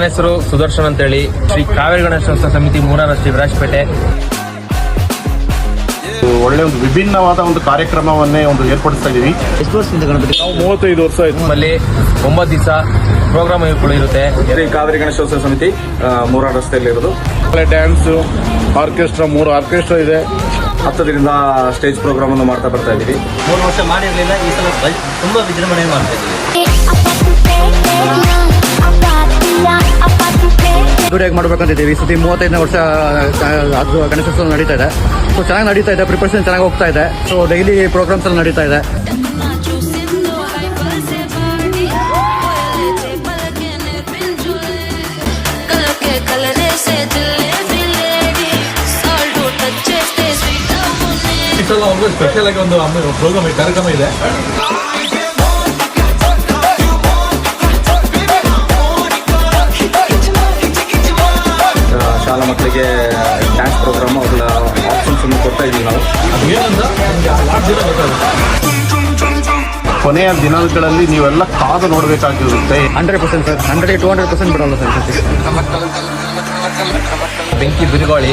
ನನ್ನ ಹೆಸರು ಸುದರ್ಶನ್ ಅಂತೇಳಿ, ಶ್ರೀ ಕಾವೇರಿ ಗಣೇಶೋತ್ಸವ ಸಮಿತಿ 3ನೇ ರಸ್ತೆ ವಿರಾಜಪೇಟೆ. ಒಳ್ಳೆ ಒಂದು ವಿಭಿನ್ನವಾದ ಒಂದು ಕಾರ್ಯಕ್ರಮವನ್ನೇ ಒಂದು ಏರ್ಪಡಿಸ್ತಾ ಇದೀವಿ. ಎಷ್ಟು ವರ್ಷದಿಂದ ಗಣಪತಿ? ನಾವು 35 ವರ್ಷ ಆಯ್ತು. ನಮ್ಮಲ್ಲಿ 9 ದಿವಸ ಪ್ರೋಗ್ರಾಮ್ಗಳು ಇರುತ್ತೆ. ಶ್ರೀ ಕಾವೇರಿ ಗಣೇಶೋತ್ಸವ ಸಮಿತಿ 3ನೇ ರಸ್ತೆಯಲ್ಲಿ ಇರೋದು. ಡ್ಯಾನ್ಸ್ ಆರ್ಕೆಸ್ಟ್ರಾ 3 ಆರ್ಕೆಸ್ಟ್ರಾ ಇದೆ. 10 ದಿನದಿಂದ ಸ್ಟೇಜ್ ಪ್ರೋಗ್ರಾಮ್ ಅನ್ನು ಮಾಡ್ತಾ ಬರ್ತಾ ಇದ್ದೀವಿ. 3 ವರ್ಷ ಮಾಡಿರಲಿಲ್ಲ, ಈ ಸಲ ತುಂಬಾ ವಿಜೃಂಭಣೆ ಮಾಡ್ತಾ ಇದ್ದೀವಿ. ಹೇಗೆ ಮಾಡ್ಬೇಕಂತಿದ್ದೀವಿ. ಈ ಸತಿ 35ನೇ ವರ್ಷ ಅದು ಗಣೇಶೋತ್ಸವ ನಡೀತಾ ಇದೆ. ಸೊ ಚೆನ್ನಾಗಿ ನಡೀತಾ ಇದೆ, ಪ್ರಿಪರೇಷನ್ ಚೆನ್ನಾಗಿ ಹೋಗ್ತಾ ಇದೆ. ಸೊ ಡೈಲಿ ಪ್ರೋಗ್ರಾಮ್ಸ್ ಎಲ್ಲ ನಡೀತಾ ಇದೆ. ಸ್ಪೆಷಲ್ ಆಗಿ ಒಂದು ಪ್ರೋಗ್ರಾಮ್ ಕಾರ್ಯಕ್ರಮ ಇದೆ. ಶಾಲಾ ಮಕ್ಕಳಿಗೆ ಡ್ಯಾನ್ಸ್ ಪ್ರೋಗ್ರಾಮ್ ಅವ್ರ ಆಪ್ಷನ್ಸ್ ಅನ್ನು ಕೊಡ್ತಾ ಇದ್ದೀವಿ ನಾವು. ಕೊನೆಯ ದಿನಗಳಲ್ಲಿ ನೀವೆಲ್ಲ ಕಾದು ನೋಡಬೇಕಾಗಿರುತ್ತೆ. 100% ಸರ್, 100-200% ಬಿಡೋಲ್ಲ ಸರ್. ಬೆಂಕಿ ಬಿರುಗಾಳಿ.